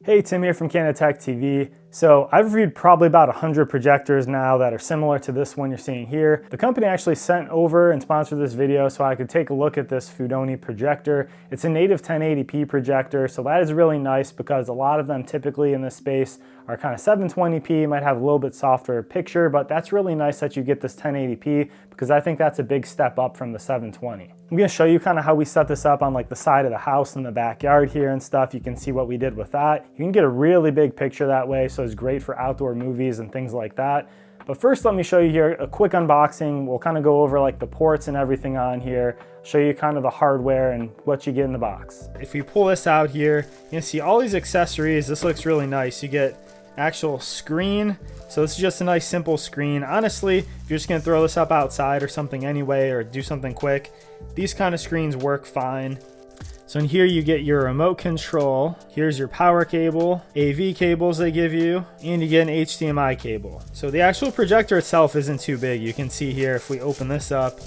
Hey, Tim here from Canada Tech TV. So I've reviewed probably about 100 projectors now that are similar to this one you're seeing here. The company actually sent over and sponsored this video so I could take a look at this FUDONI projector. It's a native 1080p projector, so that is really nice because a lot of them typically in this space are kind of 720p, might have a little bit softer picture, but that's really nice that you get this 1080p because I think that's a big step up from the 720. I'm gonna show you kind of how we set this up on like the side of the house in the backyard here and stuff. You can see what we did with that. You can get a really big picture that way, so it's great for outdoor movies and things like that. But first, let me show you here a quick unboxing. We'll kind of go over like the ports and everything on here, show you kind of the hardware and what you get in the box. If we pull this out here, you can see all these accessories. This looks really nice. You get actual screen. So this is just a nice simple screen. Honestly, if you're just gonna throw this up outside or something anyway, or do something quick, these kind of screens work fine. So in here you get your remote control. Here's your power cable, AV cables they give you, and you get an HDMI cable. So the actual projector itself isn't too big. You can see here if we open this up,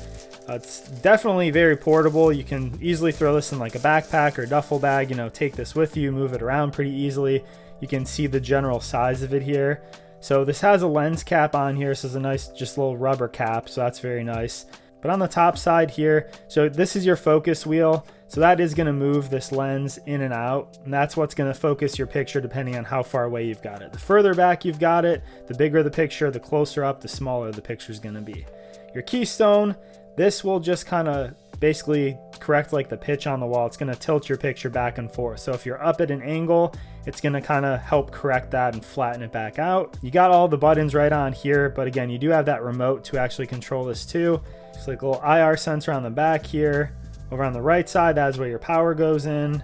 it's definitely very portable. You can easily throw this in like a backpack or duffel bag, you know, take this with you, move it around pretty easily. You can see the general size of it here. So this has a lens cap on here. So it's a nice, just little rubber cap. So that's very nice. But on the top side here, so this is your focus wheel. So that is going to move this lens in and out. And that's what's going to focus your picture depending on how far away you've got it. The further back you've got it, the bigger the picture, the closer up, the smaller the picture is going to be. Your keystone, this will just kind of basically correct like the pitch on the wall. It's going to tilt your picture back and forth. So if you're up at an angle, it's going to kind of help correct that and flatten it back out. You got all the buttons right on here, but again, you do have that remote to actually control this too. It's like a little IR sensor on the back here. Over on the right side, that's where your power goes in.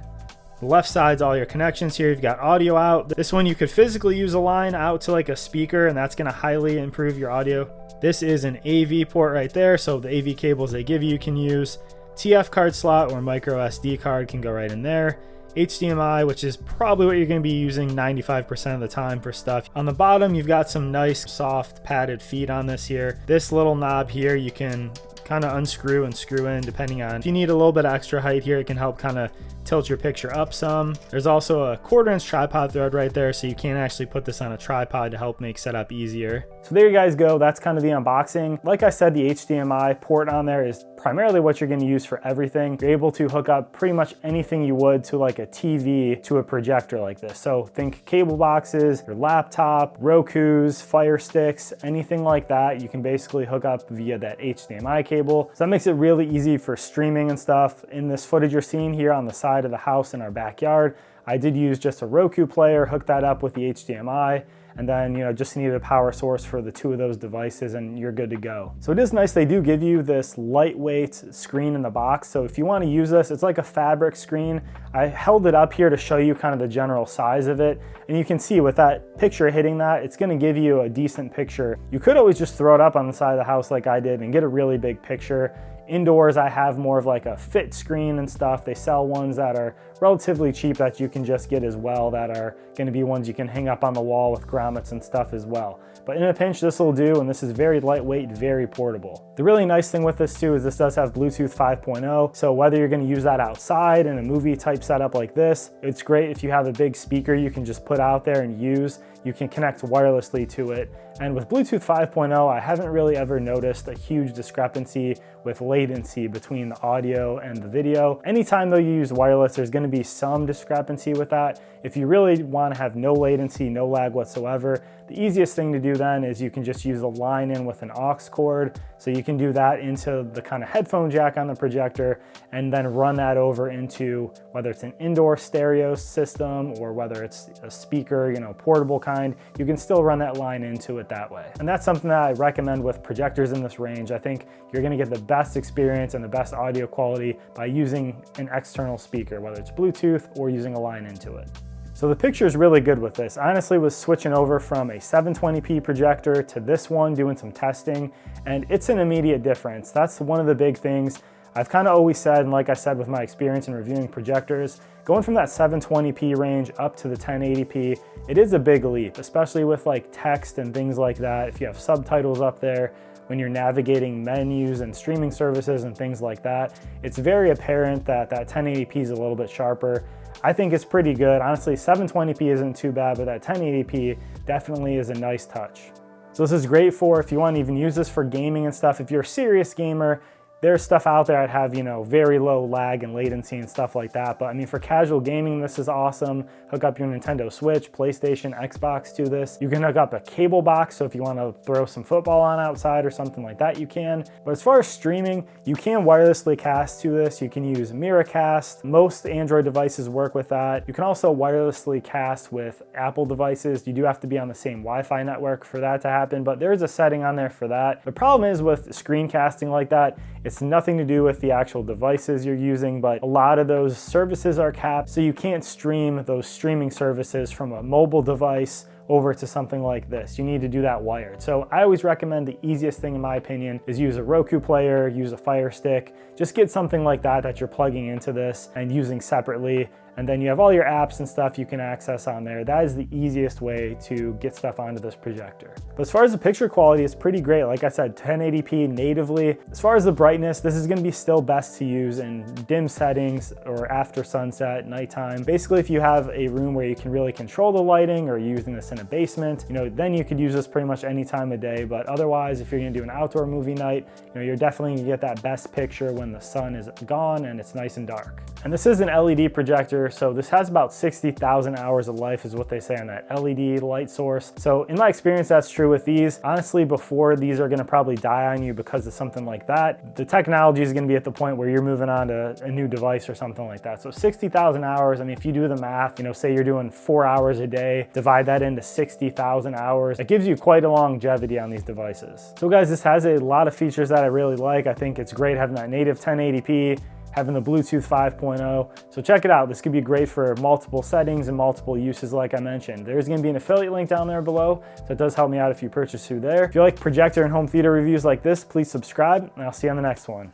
The left side's all your connections here. You've got audio out. This one you could physically use a line out to like a speaker, and that's going to highly improve your audio. This is an AV port right there, so the AV cables they give you can use. TF card slot or micro SD card can go right in there. HDMI, which is probably what you're going to be using 95% of the time for stuff. On the bottom, you've got some nice soft padded feet on this here. This little knob here, you can kind of unscrew and screw in depending on if you need a little bit extra height here. It can help kind of tilt your picture up some. There's also a 1/4" tripod thread right there, so you can actually put this on a tripod to help make setup easier. So there you guys go. That's kind of the unboxing. Like I said, the HDMI port on there is primarily what you're going to use for everything. You're able to hook up pretty much anything you would to like a TV to a projector like this. So think cable boxes, your laptop, Roku's, Fire Sticks, anything like that. You can basically hook up via that HDMI cable. So that makes it really easy for streaming and stuff. In this footage you're seeing here on the side of the house in our backyard, I did use just a Roku player, hook that up with the HDMI, and then, you know, just needed a power source for the two of those devices and you're good to go. So it is nice they do give you this lightweight screen in the box. So if you want to use this, it's like a fabric screen. I held it up here to show you kind of the general size of it. And you can see with that picture hitting that, it's going to give you a decent picture. You could always just throw it up on the side of the house like I did and get a really big picture. Indoors, I have more of like a fit screen and stuff. They sell ones that are relatively cheap that you can just get as well, that are going to be ones you can hang up on the wall with grommets and stuff as well. But in a pinch, this will do, and this is very lightweight, very portable. The really nice thing with this too is this does have Bluetooth 5.0, so whether you're going to use that outside in a movie type setup like this, it's great if you have a big speaker you can just put out there and use. You can connect wirelessly to it. And with Bluetooth 5.0, I haven't really ever noticed a huge discrepancy with latency between the audio and the video. Anytime though you use wireless, there's going to be some discrepancy with that. If you really want to have no latency, no lag whatsoever, the easiest thing to do then is you can just use a line in with an aux cord. So you can do that into the kind of headphone jack on the projector and then run that over into whether it's an indoor stereo system or whether it's a speaker, you know, portable kind, you can still run that line into it that way. And that's something that I recommend with projectors in this range. I think you're going to get the best experience and the best audio quality by using an external speaker, whether it's Bluetooth or using a line into it. So the picture is really good with this. I honestly was switching over from a 720p projector to this one, doing some testing, and it's an immediate difference. That's one of the big things I've kind of always said, and like I said with my experience in reviewing projectors, going from that 720p range up to the 1080p, it is a big leap, especially with like text and things like that. If you have subtitles up there, when you're navigating menus and streaming services and things like that, it's very apparent that that 1080p is a little bit sharper. I think it's pretty good. Honestly, 720p isn't too bad, but that 1080p definitely is a nice touch. So this is great for if you want to even use this for gaming and stuff. If you're a serious gamer, there's stuff out there that have, you know, very low lag and latency and stuff like that. But I mean, for casual gaming, this is awesome. Hook up your Nintendo Switch, PlayStation, Xbox to this. You can hook up a cable box, so if you want to throw some football on outside or something like that, you can. But as far as streaming, you can wirelessly cast to this. You can use Miracast. Most Android devices work with that. You can also wirelessly cast with Apple devices. You do have to be on the same Wi-Fi network for that to happen, but there is a setting on there for that. The problem is with screencasting like that, it's nothing to do with the actual devices you're using, but a lot of those services are capped, so you can't stream those streaming services from a mobile device over to something like this. You need to do that wired. So I always recommend the easiest thing in my opinion is use a Roku player, use a Fire Stick, just get something like that you're plugging into this and using separately. And then you have all your apps and stuff you can access on there. That is the easiest way to get stuff onto this projector. But as far as the picture quality, it's pretty great. Like I said, 1080p natively. As far as the brightness, this is gonna be still best to use in dim settings or after sunset, nighttime. Basically, if you have a room where you can really control the lighting or you're using this in a basement, you know, then you could use this pretty much any time of day. But otherwise, if you're gonna do an outdoor movie night, you know, you're definitely gonna get that best picture when the sun is gone and it's nice and dark. And this is an LED projector, so this has about 60,000 hours of life is what they say on that LED light source. So in my experience, that's true with these. Honestly, before these are gonna probably die on you because of something like that, the technology is gonna be at the point where you're moving on to a new device or something like that. So 60,000 hours, I mean, if you do the math, you know, say you're doing 4 hours a day, divide that into 60,000 hours, it gives you quite a longevity on these devices. So guys, this has a lot of features that I really like. I think it's great having that native 1080p, having the Bluetooth 5.0. So check it out. This could be great for multiple settings and multiple uses like I mentioned. There's gonna be an affiliate link down there below, so it does help me out if you purchase through there. If you like projector and home theater reviews like this, please subscribe, and I'll see you on the next one.